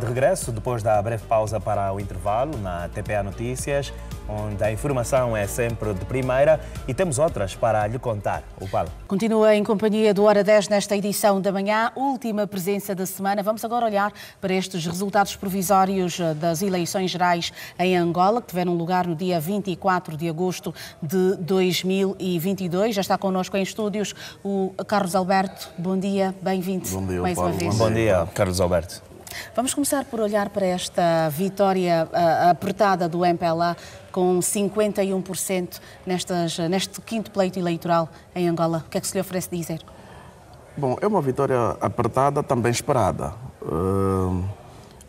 de regresso depois da breve pausa para o intervalo na TPA Notícias, onde a informação é sempre de primeira e temos outras para lhe contar. O Paulo. Continua em companhia do Hora 10 nesta edição da manhã, última presença da semana. Vamos agora olhar para estes resultados provisórios das eleições gerais em Angola, que tiveram lugar no dia 24 de agosto de 2022. Já está connosco em estúdios o Carlos Alberto. Bom dia, bem-vindo mais uma vez. Bom dia, Carlos Alberto. Vamos começar por olhar para esta vitória apertada do MPLA com 51% neste quinto pleito eleitoral em Angola. O que é que se lhe oferece dizer? Bom, é uma vitória apertada, também esperada.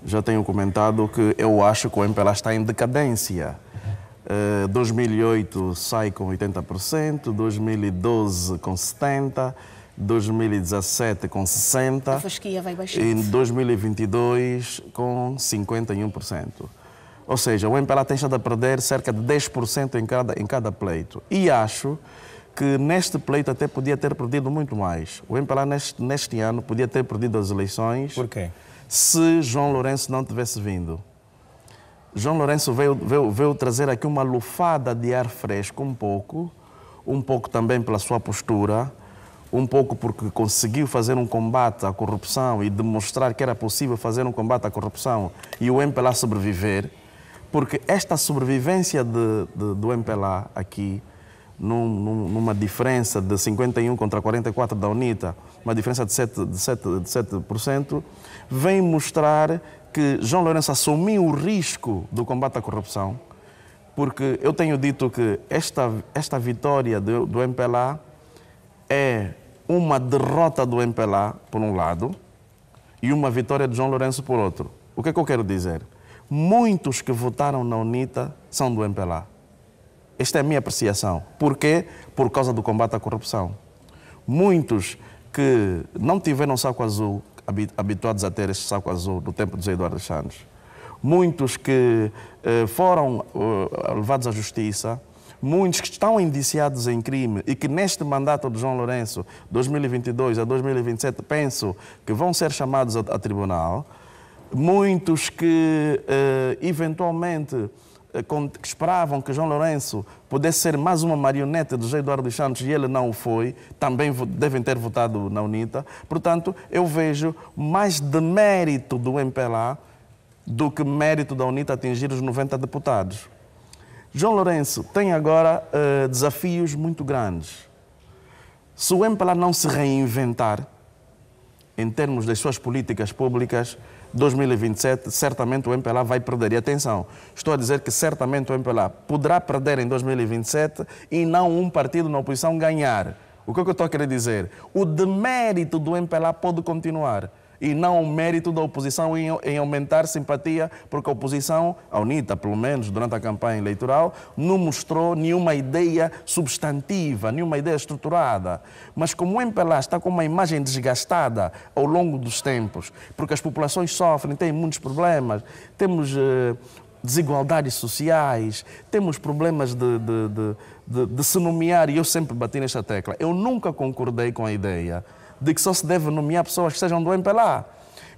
Já tenho comentado que eu acho que o MPLA está em decadência. 2008 sai com 80%, 2012 com 70%, 2017 com 60%, a fasquia vai baixando. E em 2022 com 51%. Ou seja, o MPLA tem estado a perder cerca de 10% em cada pleito. E acho que neste pleito até podia ter perdido muito mais. O MPLA neste ano podia ter perdido as eleições. Por quê? Se João Lourenço não tivesse vindo. João Lourenço veio trazer aqui uma lufada de ar fresco, um pouco também pela sua postura, um pouco porque conseguiu fazer um combate à corrupção e demonstrar que era possível fazer um combate à corrupção e o MPLA sobreviver, porque esta sobrevivência do MPLA aqui, numa diferença de 51 contra 44 da UNITA, uma diferença de 7%, vem mostrar que João Lourenço assumiu o risco do combate à corrupção, porque eu tenho dito que esta vitória do MPLA é uma derrota do MPLA, por um lado, e uma vitória de João Lourenço, por outro. O que é que eu quero dizer? Muitos que votaram na UNITA são do MPLA. Esta é a minha apreciação. Por quê? Por causa do combate à corrupção. Muitos que não tiveram saco azul, habituados a ter este saco azul do tempo de José Eduardo Santos. Muitos que foram levados à justiça. Muitos que estão indiciados em crime e que neste mandato de João Lourenço, 2022 a 2027, penso que vão ser chamados a tribunal. Muitos que, eventualmente, que esperavam que João Lourenço pudesse ser mais uma marionete de José Eduardo Santos e ele não o foi, também devem ter votado na UNITA. Portanto, eu vejo mais demérito do MPLA do que mérito da UNITA atingir os 90 deputados. João Lourenço tem agora desafios muito grandes. Se o MPLA não se reinventar em termos das suas políticas públicas, 2027, certamente o MPLA vai perder. E atenção, estou a dizer que certamente o MPLA poderá perder em 2027 e não um partido na oposição ganhar. O que é que eu estou a querer dizer? O demérito do MPLA pode continuar. E não o mérito da oposição em aumentar simpatia, porque a oposição, a UNITA, pelo menos durante a campanha eleitoral, não mostrou nenhuma ideia substantiva, nenhuma ideia estruturada. Mas como o MPLA está com uma imagem desgastada ao longo dos tempos, porque as populações sofrem, têm muitos problemas, temos desigualdades sociais, temos problemas de se nomear, e eu sempre bati nesta tecla. Eu nunca concordei com a ideia de que só se deve nomear pessoas que sejam do MPLA.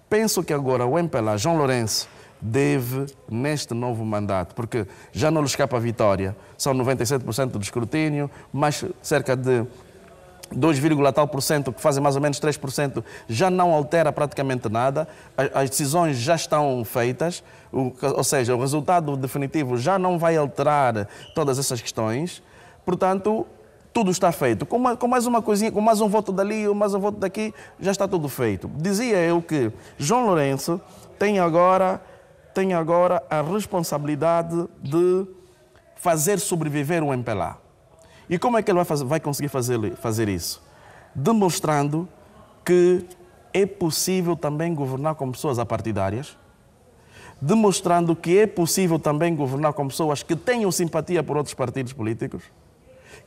Penso que agora o MPLA, João Lourenço, deve, neste novo mandato, porque já não lhe escapa a vitória, são 97% do escrutínio, mais cerca de 2, tal por cento, que fazem mais ou menos 3%, já não altera praticamente nada, as decisões já estão feitas, ou seja, o resultado definitivo já não vai alterar todas essas questões, portanto, tudo está feito. Com mais uma coisinha, com mais um voto dali, ou mais um voto daqui, já está tudo feito. Dizia eu que João Lourenço tem agora a responsabilidade de fazer sobreviver o MPLA. E como é que ele vai conseguir fazer isso? Demonstrando que é possível também governar com pessoas apartidárias, demonstrando que é possível também governar com pessoas que tenham simpatia por outros partidos políticos,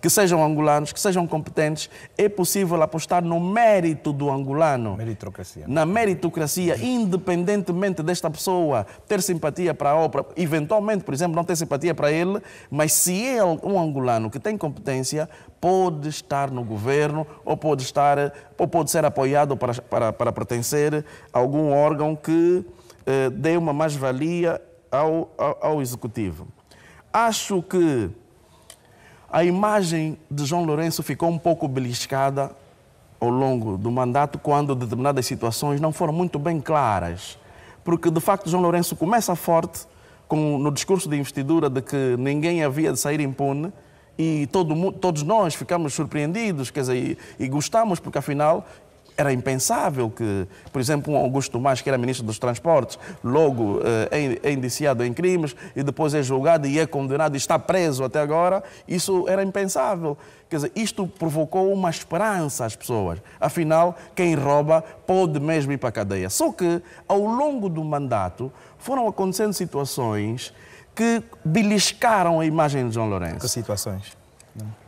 que sejam angolanos, que sejam competentes. É possível apostar no mérito do angolano. Meritocracia. Na meritocracia, independentemente desta pessoa ter simpatia para a obra, eventualmente, por exemplo, não ter simpatia para ele, mas se é um angolano que tem competência, pode estar no governo ou pode ser apoiado para pertencer a algum órgão que dê uma mais-valia ao Executivo. Acho que a imagem de João Lourenço ficou um pouco beliscada ao longo do mandato, quando determinadas situações não foram muito bem claras. Porque, de facto, João Lourenço começa forte no discurso de investidura de que ninguém havia de sair impune, e todos nós ficamos surpreendidos, quer dizer, e gostamos, porque afinal era impensável que, por exemplo, um Augusto Tomás, que era ministro dos Transportes, logo é indiciado em crimes e depois é julgado e é condenado e está preso até agora. Isso era impensável. Quer dizer, isto provocou uma esperança às pessoas. Afinal, quem rouba pode mesmo ir para a cadeia. Só que, ao longo do mandato, foram acontecendo situações que beliscaram a imagem de João Lourenço. Que situações?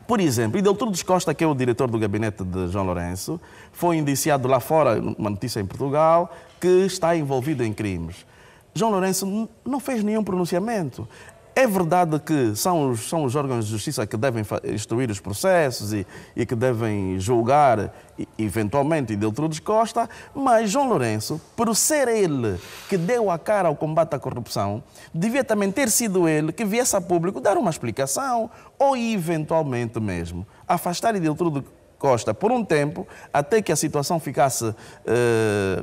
Por exemplo, Ideltrudes Costa, que é o diretor do gabinete de João Lourenço, foi indiciado lá fora, uma notícia em Portugal, que está envolvido em crimes. João Lourenço não fez nenhum pronunciamento. É verdade que são os órgãos de justiça que devem instruir os processos e que devem julgar, eventualmente, Ideltrudes Costa, mas João Lourenço, por ser ele que deu a cara ao combate à corrupção, devia também ter sido ele que viesse a público dar uma explicação ou, eventualmente mesmo, afastar Ideltrudes Costa por um tempo, até que a situação ficasse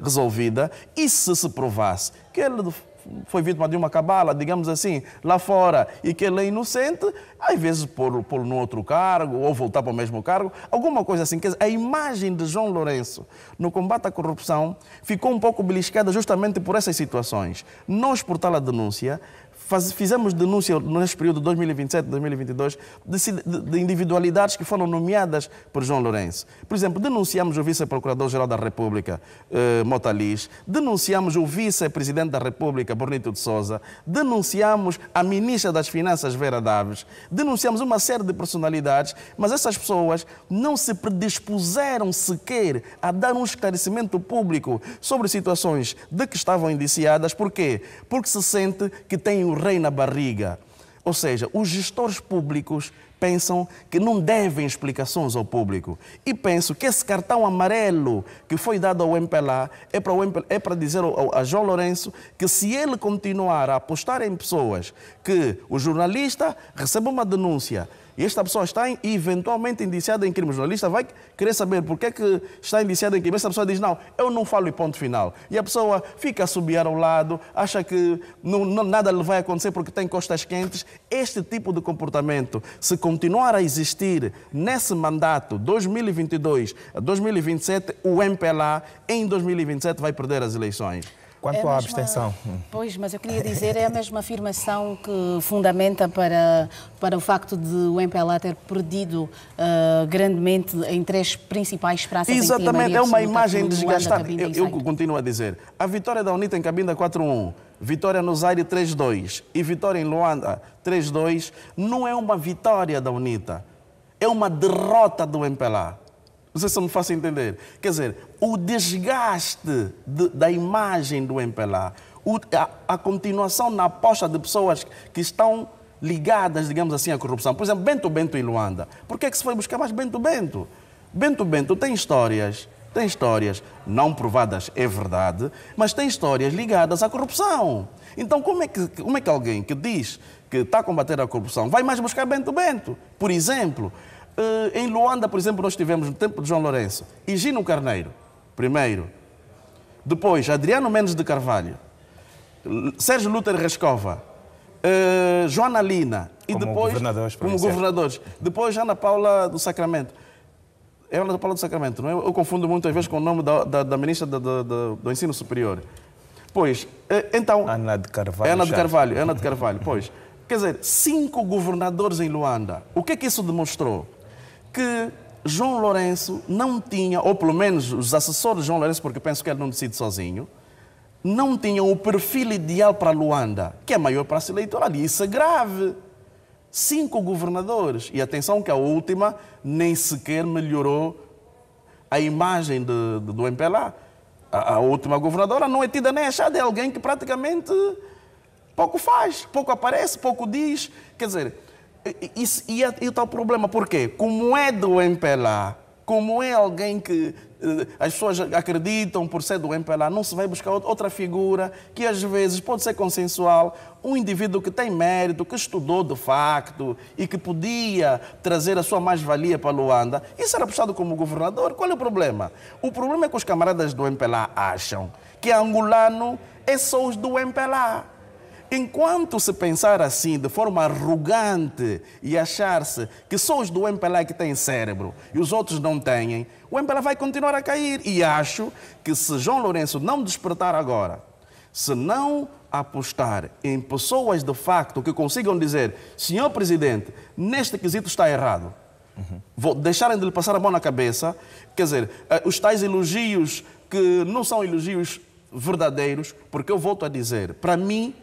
resolvida, e se provasse que ele foi vítima de uma cabala, digamos assim, lá fora, e que ele é inocente, às vezes pô-lo num outro cargo, ou voltar para o mesmo cargo, alguma coisa assim. Quer dizer, a imagem de João Lourenço no combate à corrupção ficou um pouco beliscada justamente por essas situações. Nós, por tal a denúncia, fizemos denúncia neste período de 2027-2022 de individualidades que foram nomeadas por João Lourenço. Por exemplo, denunciamos o vice-procurador-geral da República, Mota Lins, denunciamos o vice-presidente da República, Bonito de Sousa, denunciamos a ministra das Finanças, Vera Daves, denunciamos uma série de personalidades, mas essas pessoas não se predispuseram sequer a dar um esclarecimento público sobre situações de que estavam indiciadas. Por quê? Porque se sente que tem o rei na barriga. Ou seja, os gestores públicos pensam que não devem explicações ao público. E penso que esse cartão amarelo que foi dado ao MPLA é para dizer a João Lourenço que, se ele continuar a apostar em pessoas, que o jornalista recebe uma denúncia e esta pessoa está eventualmente indiciada em crime, o jornalista vai querer saber por que é que está indiciada em crime. Essa pessoa diz, não, eu não falo e ponto final. E a pessoa fica a assobiar ao lado, acha que nada lhe vai acontecer porque tem costas quentes. Este tipo de comportamento, se continuar a existir nesse mandato 2022 a 2027, o MPLA em 2027 vai perder as eleições. Quanto à abstenção? Pois, mas eu queria dizer, é a mesma afirmação que fundamenta para o facto de o MPLA ter perdido grandemente em 3 principais praças. Exatamente, é uma imagem desgastada. Eu continuo a dizer, a vitória da UNITA em Cabinda 4-1, vitória no Zaire 3-2 e vitória em Luanda 3-2, não é uma vitória da UNITA, é uma derrota do MPLA. Não sei se eu me faço entender. Quer dizer, o desgaste da imagem do MPLA, a continuação na aposta de pessoas que estão ligadas, digamos assim, à corrupção. Por exemplo, Bento Bento em Luanda. Por que é que se foi buscar mais Bento Bento? Bento Bento tem histórias não provadas, é verdade, mas tem histórias ligadas à corrupção. Então, como é que alguém que diz que está a combater a corrupção vai mais buscar Bento Bento? Por exemplo, em Luanda, por exemplo, nós tivemos no tempo de João Lourenço, Higino Carneiro, primeiro. Depois, Adriano Mendes de Carvalho, Sérgio Lúter Rescova, Joana Lina. E como depois, governadores. Depois, Ana Paula do Sacramento. É Ana Paula do Sacramento, não é? Eu confundo muitas vezes com o nome da ministra do Ensino Superior. Pois, então... Ana de Carvalho. Ana de Carvalho, pois. Quer dizer, 5 governadores em Luanda. O que é que isso demonstrou? Que João Lourenço não tinha, ou pelo menos os assessores de João Lourenço, porque penso que ele não decide sozinho, não tinham o perfil ideal para Luanda, que é a maior praça eleitoral. E isso é grave. 5 governadores. E atenção que a última nem sequer melhorou a imagem do MPLA. A última governadora não é tida nem achada, é alguém que praticamente pouco faz, pouco aparece, pouco diz. Quer dizer, e está o problema. Por quê? Como é do MPLA, como é alguém que as pessoas acreditam por ser do MPLA, não se vai buscar outra figura que às vezes pode ser consensual, um indivíduo que tem mérito, que estudou de facto e que podia trazer a sua mais-valia para Luanda, e será puxado como governador. Qual é o problema? O problema é que os camaradas do MPLA acham que angolano é só os do MPLA. Enquanto se pensar assim, de forma arrogante e achar-se que só os do MPLA que têm cérebro e os outros não têm, o MPLA vai continuar a cair. E acho que se João Lourenço não despertar agora, se não apostar em pessoas de facto que consigam dizer: senhor presidente, neste quesito está errado, vou deixarem de lhe passar a mão na cabeça, quer dizer, os tais elogios que não são elogios verdadeiros, porque eu volto a dizer, para mim,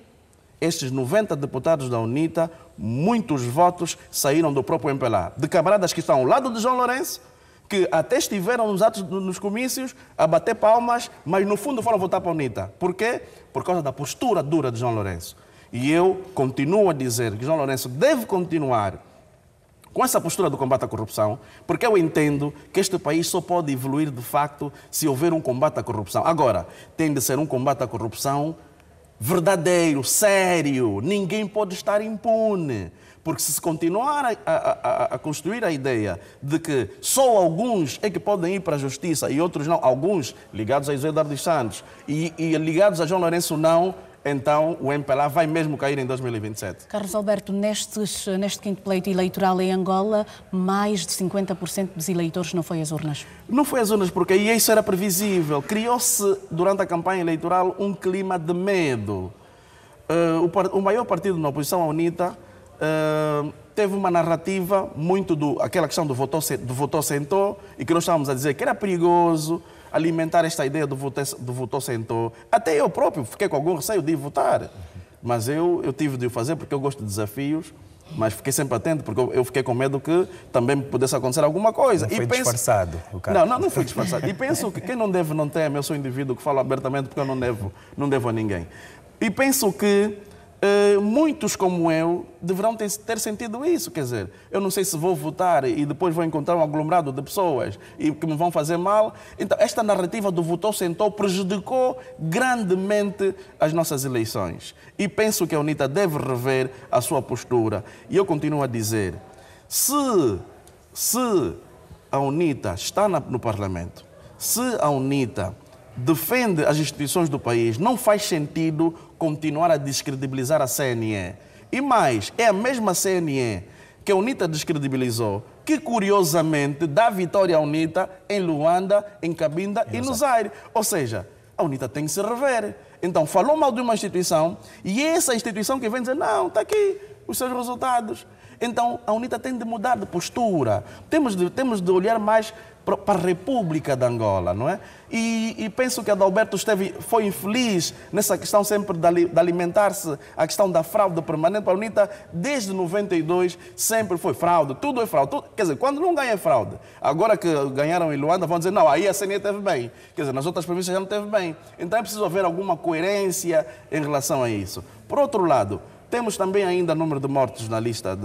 estes 90 deputados da UNITA, muitos votos saíram do próprio MPLA, de camaradas que estão ao lado de João Lourenço, que até estiveram nos comícios a bater palmas, mas no fundo foram votar para a UNITA. Por quê? Por causa da postura dura de João Lourenço. E eu continuo a dizer que João Lourenço deve continuar com essa postura do combate à corrupção, porque eu entendo que este país só pode evoluir de facto se houver um combate à corrupção. Agora, tem de ser um combate à corrupção verdadeiro, sério. Ninguém pode estar impune. Porque se continuar a construir a ideia de que só alguns é que podem ir para a justiça e outros não, alguns ligados a José Eduardo dos Santos e ligados a João Lourenço não, então o MPLA vai mesmo cair em 2027. Carlos Alberto, neste quinto pleito eleitoral em Angola, mais de 50% dos eleitores não foi às urnas. Não foi às urnas porque aí isso era previsível. Criou-se durante a campanha eleitoral um clima de medo. O maior partido na oposição à UNITA teve uma narrativa muito aquela questão do votou sentou, e que nós estávamos a dizer que era perigoso alimentar esta ideia do votou sentou. Até eu próprio fiquei com algum receio de ir votar, mas eu tive de o fazer porque eu gosto de desafios, mas fiquei sempre atento porque eu fiquei com medo que também pudesse acontecer alguma coisa. Não foi disfarçado o cara. Não foi disfarçado. E penso que quem não deve não teme. Eu sou um indivíduo que fala abertamente porque eu não devo a ninguém. E penso que muitos como eu deverão ter sentido isso. Quer dizer, eu não sei se vou votar e depois vou encontrar um aglomerado de pessoas e que me vão fazer mal. Então, esta narrativa do votou sentou prejudicou grandemente as nossas eleições. E penso que a UNITA deve rever a sua postura. E eu continuo a dizer, se a UNITA está no Parlamento, se a UNITA defende as instituições do país, não faz sentido continuar a descredibilizar a CNE. E mais, é a mesma CNE que a UNITA descredibilizou, que curiosamente dá vitória à UNITA em Luanda, em Cabinda e no Zaire. Ou seja, a UNITA tem que se rever. Então, falou mal de uma instituição e essa instituição que vem dizer, não, está aqui os seus resultados. Então, a UNITA tem de mudar de postura. Temos de olhar mais para a República de Angola, não é? E penso que Adalberto foi infeliz nessa questão sempre de alimentar-se a questão da fraude permanente. Para a UNITA, desde 92, sempre foi fraude. Tudo é fraude. Quer dizer, quando não ganha é fraude. Agora que ganharam em Luanda, vão dizer, não, aí a CNE teve bem. Quer dizer, nas outras províncias já não teve bem. Então é preciso haver alguma coerência em relação a isso. Por outro lado, temos também ainda número de mortos na lista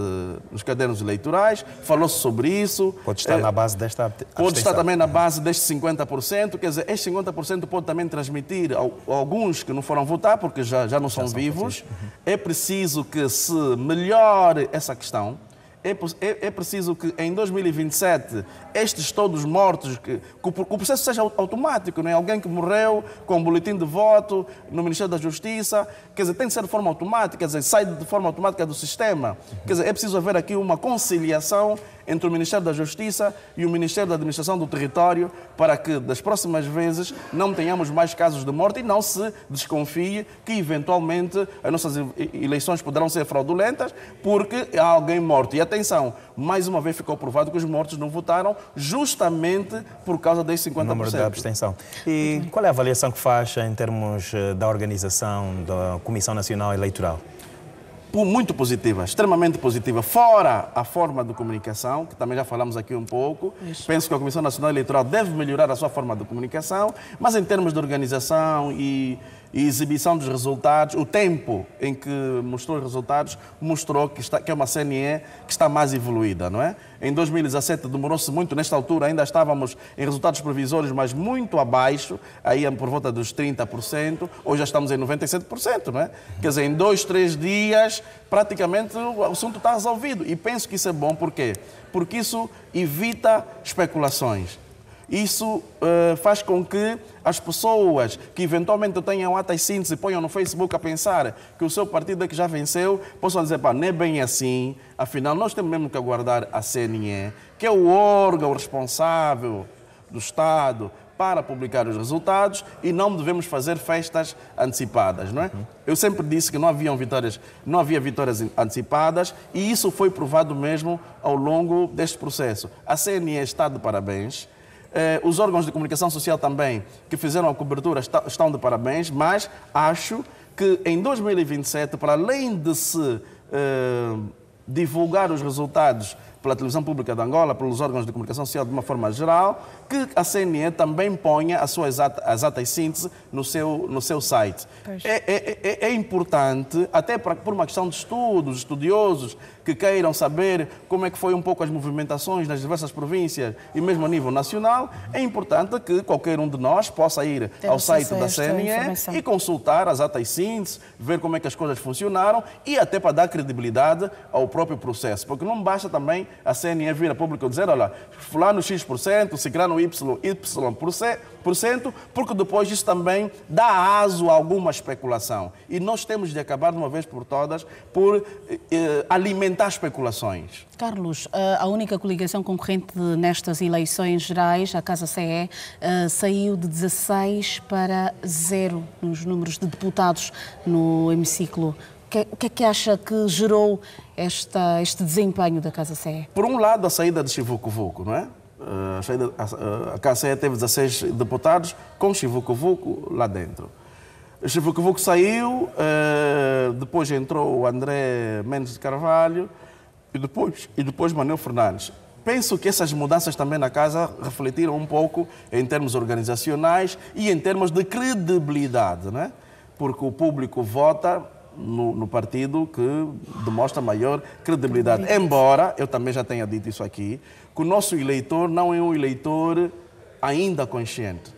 nos cadernos eleitorais. Falou-se sobre isso. Pode estar na base desta abstenção. Pode estar também na base deste 50%. Quer dizer, este 50% pode também transmitir a alguns que não foram votar, porque já não são vivos. É preciso que se melhore essa questão. É preciso que em 2027 estes todos mortos, que o processo seja automático, não é? Alguém que morreu com um boletim de voto no Ministério da Justiça, quer dizer, tem de ser de forma automática, quer dizer, sai de forma automática do sistema. Quer dizer, é preciso haver aqui uma conciliação entre o Ministério da Justiça e o Ministério da Administração do Território para que das próximas vezes não tenhamos mais casos de morte e não se desconfie que eventualmente as nossas eleições poderão ser fraudulentas porque há alguém morto. E atenção, mais uma vez ficou provado que os mortos não votaram justamente por causa desse 50%. O número da abstenção. E qual é a avaliação que faz em termos da organização da Comissão Nacional Eleitoral? Muito positiva, extremamente positiva. Fora a forma de comunicação, que também já falamos aqui um pouco. Isso. Penso que a Comissão Nacional Eleitoral deve melhorar a sua forma de comunicação, mas em termos de organização e e exibição dos resultados, o tempo em que mostrou os resultados, mostrou que é uma CNE que está mais evoluída, não é? Em 2017 demorou-se muito, nesta altura ainda estávamos em resultados provisórios, mas muito abaixo, aí por volta dos 30%, hoje já estamos em 97%, não é? Quer dizer, em 2, 3 dias, praticamente o assunto está resolvido. E penso que isso é bom, por quê? Porque isso evita especulações. Isso faz com que as pessoas que eventualmente tenham atas de síntese e ponham no Facebook a pensar que o seu partido é que já venceu, possam dizer, pá, não é bem assim, afinal nós temos mesmo que aguardar a CNE, que é o órgão responsável do Estado para publicar os resultados e não devemos fazer festas antecipadas, não é? Eu sempre disse que não havia vitórias antecipadas e isso foi provado mesmo ao longo deste processo. A CNE está de parabéns. Os órgãos de comunicação social também, que fizeram a cobertura, estão de parabéns, mas acho que em 2027, para além de se divulgar os resultados pela televisão pública de Angola, pelos órgãos de comunicação social de uma forma geral, que a CNE também ponha as atas de síntese no seu site. É importante, até por uma questão de estudos, estudiosos que queiram saber como é que foi um pouco as movimentações nas diversas províncias e mesmo a nível nacional, é importante que qualquer um de nós possa ir ao site da CNE e consultar as atas de síntese, ver como é que as coisas funcionaram e até para dar credibilidade ao próprio processo, porque não basta também a CNE vir a público dizer, olha, fulano X%, ciclano Y%, porque depois isso também dá aso a alguma especulação. E nós temos de acabar de uma vez por todas por alimentar especulações. Carlos, a única coligação concorrente nestas eleições gerais, a Casa CE, saiu de 16 para 0 nos números de deputados no hemiciclo. O que é que acha que gerou este desempenho da Casa CE? Por um lado, a saída de Chivucovuco, não é? A Casa CE teve 16 deputados com Chivucovuco lá dentro. Chivucovuco saiu, depois entrou o André Mendes de Carvalho e depois Manuel Fernandes. Penso que essas mudanças também na Casa refletiram um pouco em termos organizacionais e em termos de credibilidade, não é? Porque o público vota no partido que demonstra maior credibilidade. Embora, eu também já tenha dito isso aqui, que o nosso eleitor não é um eleitor ainda consciente.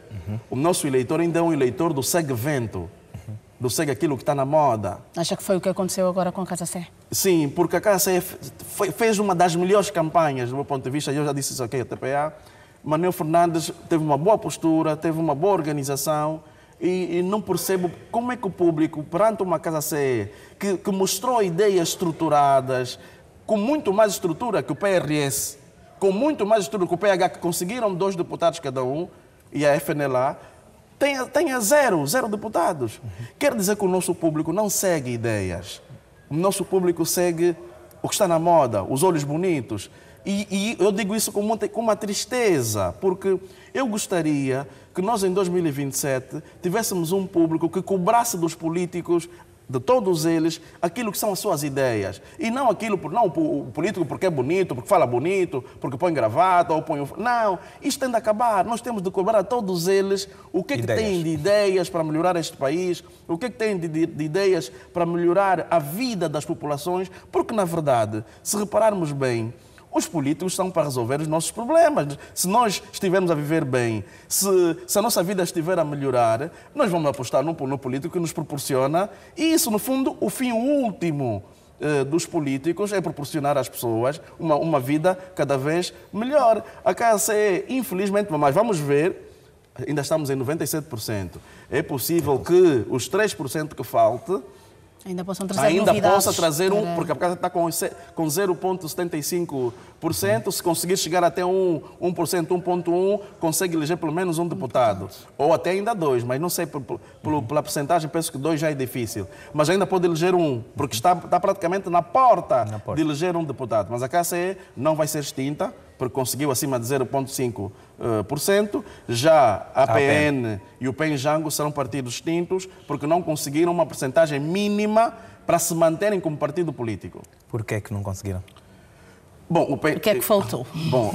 O nosso eleitor ainda é um eleitor do segue-vento, do segue aquilo que está na moda. Acha que foi o que aconteceu agora com a Casa CE? Sim, porque a Casa CE fez uma das melhores campanhas, do meu ponto de vista, eu já disse isso aqui, a TPA. Manuel Fernandes teve uma boa postura, teve uma boa organização, e não percebo como é que o público, perante uma Casa CE que mostrou ideias estruturadas, com muito mais estrutura que o PRS, com muito mais estrutura que o PH, que conseguiram 2 deputados cada um, e a FNLA, tenha zero deputados. Quer dizer que o nosso público não segue ideias. O nosso público segue o que está na moda, os olhos bonitos. E eu digo isso com uma tristeza, porque eu gostaria que nós, em 2027, tivéssemos um público que cobrasse dos políticos, de todos eles, aquilo que são as suas ideias. E não o político porque é bonito, porque fala bonito, porque põe gravata ou põe... Não, isto tem de acabar. Nós temos de cobrar a todos eles o que é que têm de ideias para melhorar este país, o que é que têm de ideias para melhorar a vida das populações, porque, na verdade, se repararmos bem, os políticos são para resolver os nossos problemas. Se nós estivermos a viver bem, se a nossa vida estiver a melhorar, nós vamos apostar no político que nos proporciona. E isso, no fundo, o fim último dos políticos é proporcionar às pessoas uma vida cada vez melhor. A Casa CE, infelizmente, mas vamos ver, ainda estamos em 97%. É possível que os 3% que falte ainda possa trazer porque a Casa está com 0,75%, se conseguir chegar até 1%, 1,1%, consegue eleger pelo menos um deputado. Ou até ainda 2, mas não sei, pela porcentagem, penso que 2 já é difícil. Mas ainda pode eleger um, porque está praticamente na porta de eleger um deputado. Mas a CACE não vai ser extinta, porque conseguiu acima de 0,5%. Já a PN e o PEN-Jango serão partidos extintos, porque não conseguiram uma porcentagem mínima para se manterem como partido político. Por que é que não conseguiram? Bom, o que é que faltou? Bom,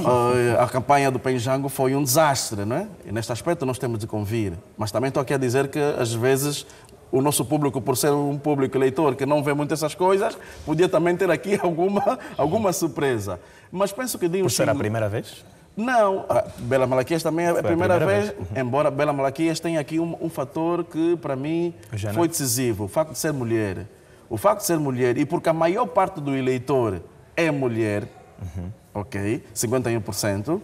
a campanha do PEN-Jango foi um desastre, não é? E neste aspecto nós temos de convir. Mas também estou aqui a dizer que, às vezes, o nosso público, por ser um público eleitor que não vê muito essas coisas, podia também ter aqui alguma surpresa. Mas penso que Dinho Por ser Xingu... a primeira vez? Não, Bela Malaquias também é a primeira vez, Uhum. embora Bela Malaquias tenha aqui um fator que, para mim, foi decisivo. O facto de ser mulher. O facto de ser mulher, e porque a maior parte do eleitor é mulher, ok, 51%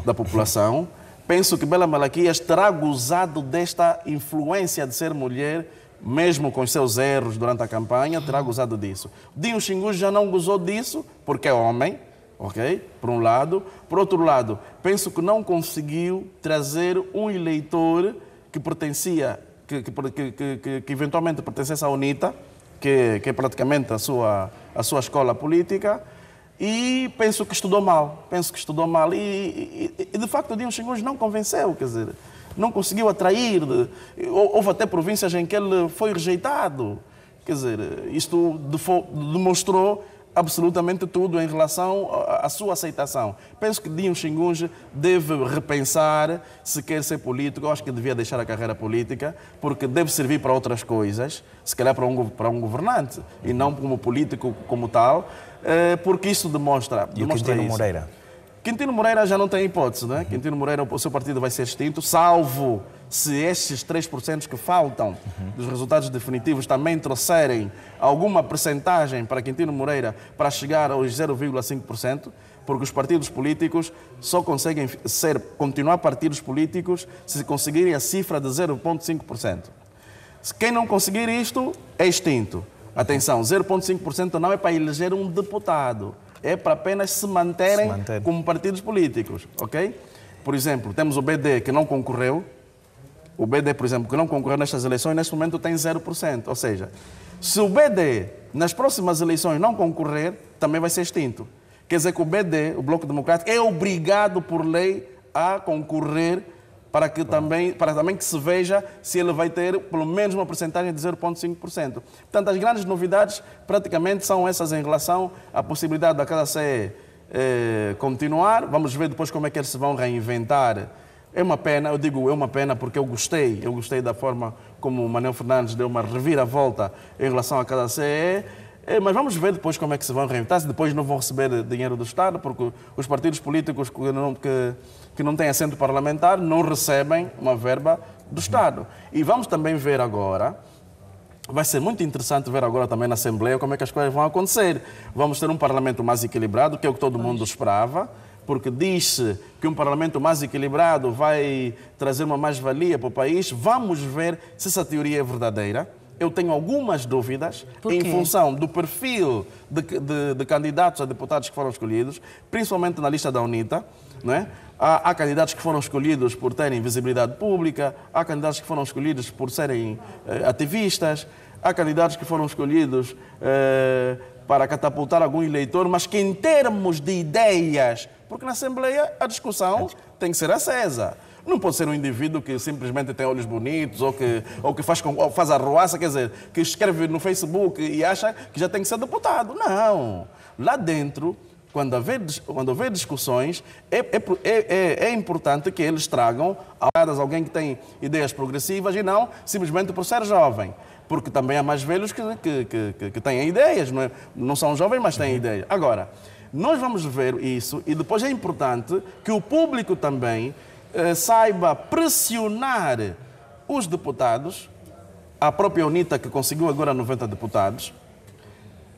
Da população. Penso que Bela Malaquias terá gozado desta influência de ser mulher, mesmo com os seus erros durante a campanha, terá gozado disso. Dinho Xingu já não gozou disso, porque é homem, ok? Por um lado. Por outro lado, penso que não conseguiu trazer um eleitor que pertencia, que eventualmente pertencesse à UNITA, que é praticamente a sua escola política, e penso que estudou mal. E de facto, o Dinho Xingu não convenceu, quer dizer, não conseguiu atrair. Houve até províncias em que ele foi rejeitado. Quer dizer, isto demonstrou absolutamente tudo em relação à sua aceitação. Penso que Dinho Xingu deve repensar se quer ser político. Eu acho que devia deixar a carreira política, porque deve servir para outras coisas, se calhar para um governante, e não como político como tal, porque isso demonstra... E o Quintino Moreira? Quintino Moreira já não tem hipótese, não é? Quintino Moreira, o seu partido vai ser extinto, salvo se estes 3% que faltam dos resultados definitivos também trouxerem alguma percentagem para Quintino Moreira para chegar aos 0,5%, porque os partidos políticos só conseguem continuar partidos políticos se conseguirem a cifra de 0,5%. Quem não conseguir isto é extinto. Atenção, 0,5% não é para eleger um deputado, é para apenas se manterem como partidos políticos, ok? Por exemplo, temos o BD que não concorreu. O BD, por exemplo, que não concorreu nestas eleições, neste momento tem 0%. Ou seja, se o BD nas próximas eleições não concorrer, também vai ser extinto. Quer dizer que o BD, o Bloco Democrático, é obrigado por lei a concorrer para também que se veja se ele vai ter pelo menos uma percentagem de 0,5%. Portanto, as grandes novidades praticamente são essas em relação à possibilidade da Casa CE continuar. Vamos ver depois como é que eles se vão reinventar. É uma pena, eu digo é uma pena porque eu gostei da forma como o Manuel Fernandes deu uma reviravolta em relação à Casa CE, mas vamos ver depois como é que se vão reinventar, se depois não vão receber dinheiro do Estado, porque os partidos políticos que não têm assento parlamentar não recebem uma verba do Estado. E vamos também ver agora, vai ser muito interessante ver agora também na Assembleia como é que as coisas vão acontecer. Vamos ter um parlamento mais equilibrado, que é o que todo mundo esperava, porque diz-se que um parlamento mais equilibrado vai trazer uma mais-valia para o país. Vamos ver se essa teoria é verdadeira. Eu tenho algumas dúvidas em função do perfil de candidatos a deputados que foram escolhidos, principalmente na lista da UNITA, não é? Há candidatos que foram escolhidos por terem visibilidade pública, há candidatos que foram escolhidos por serem ativistas, há candidatos que foram escolhidos para catapultar algum eleitor, mas que em termos de ideias, porque na Assembleia a discussão tem que ser acesa. Não pode ser um indivíduo que simplesmente tem olhos bonitos ou que faz arruaça, quer dizer, que escreve no Facebook e acha que já tem que ser deputado. Não. Lá dentro, quando houver discussões, é importante que eles tragam alguém que tem ideias progressivas e não simplesmente por ser jovem. Porque também há mais velhos que têm ideias, não são jovens, mas têm ideias. Agora, nós vamos ver isso e depois é importante que o público também saiba pressionar os deputados. A própria UNITA, que conseguiu agora 90 deputados,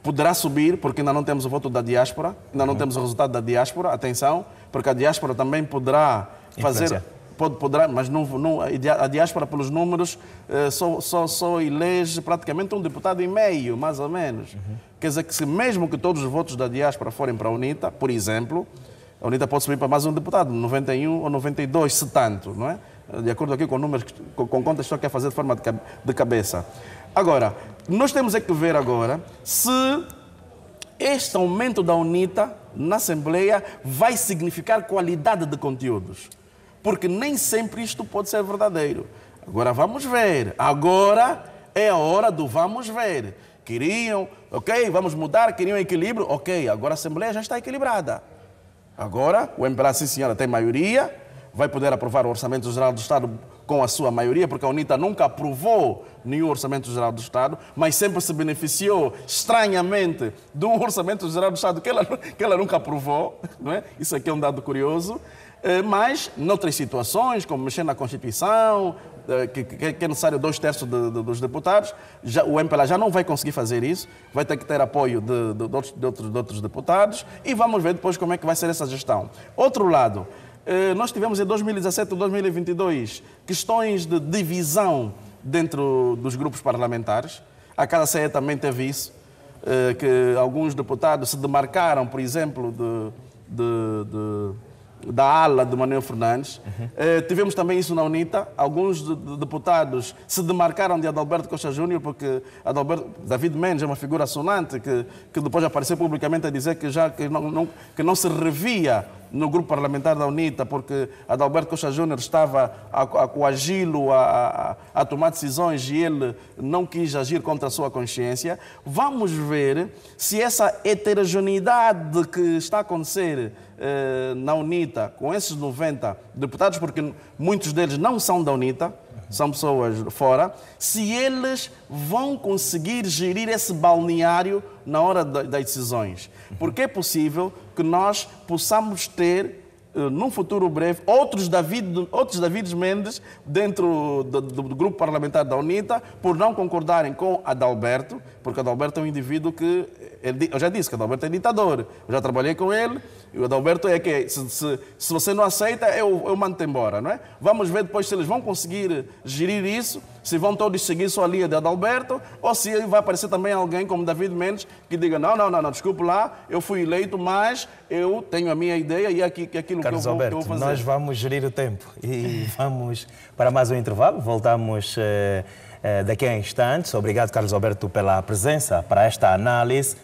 poderá subir, porque ainda não temos o voto da diáspora, ainda não temos o resultado da diáspora, atenção, porque a diáspora também poderá fazer... Poderá, mas a diáspora, pelos números, só elege praticamente um deputado e meio, mais ou menos. Quer dizer que mesmo que todos os votos da diáspora forem para a UNITA, por exemplo, a UNITA pode subir para mais um deputado, 91 ou 92, se tanto, não é? De acordo aqui com números, com contas que só quer fazer de forma de cabeça. Agora, nós temos que ver agora se este aumento da UNITA na Assembleia vai significar qualidade de conteúdos. Porque nem sempre isto pode ser verdadeiro. Agora vamos ver. Agora é a hora do vamos ver. Queriam, ok, vamos mudar, queriam equilíbrio, ok, agora a Assembleia já está equilibrada. Agora o MPLA, sim senhora, tem maioria, vai poder aprovar o Orçamento Geral do Estado com a sua maioria, porque a UNITA nunca aprovou nenhum Orçamento Geral do Estado, mas sempre se beneficiou, estranhamente, de um Orçamento Geral do Estado que ela nunca aprovou, não é? Isso aqui é um dado curioso. Mas, noutras situações, como mexer na Constituição, que é necessário 2/3 dos deputados, o MPLA já não vai conseguir fazer isso, vai ter que ter apoio de outros deputados e vamos ver depois como é que vai ser essa gestão. Outro lado, nós tivemos em 2017 e 2022 questões de divisão dentro dos grupos parlamentares. A Casa CE também teve isso, que alguns deputados se demarcaram, por exemplo, da ala de Manuel Fernandes. Tivemos também isso na UNITA. Alguns deputados se demarcaram de Adalberto Costa Júnior, porque David Mendes é uma figura sonante que depois apareceu publicamente a dizer que não se revia no grupo parlamentar da UNITA, porque Adalberto Costa Júnior estava a coagi-lo a tomar decisões e ele não quis agir contra a sua consciência. Vamos ver se essa heterogeneidade que está a acontecer na UNITA, com esses 90 deputados, porque muitos deles não são da UNITA, são pessoas fora, se eles vão conseguir gerir esse balneário na hora das decisões. Porque é possível que nós possamos ter, num futuro breve, outros Davides Mendes dentro do grupo parlamentar da UNITA, por não concordarem com Adalberto, porque Adalberto é um indivíduo que, eu já disse que Adalberto é ditador, eu já trabalhei com ele, e o Adalberto é que, se você não aceita, eu mando-te embora, não é? Vamos ver depois se eles vão conseguir gerir isso, se vão todos seguir sua linha de Adalberto, ou se vai aparecer também alguém como David Mendes, que diga, não, desculpe lá, eu fui eleito, mas eu tenho a minha ideia e aquilo Carlos que eu Alberto, vou fazer. nós vamos gerir o tempo e vamos para mais um intervalo, voltamos daqui a instantes. Obrigado, Carlos Alberto, pela presença para esta análise.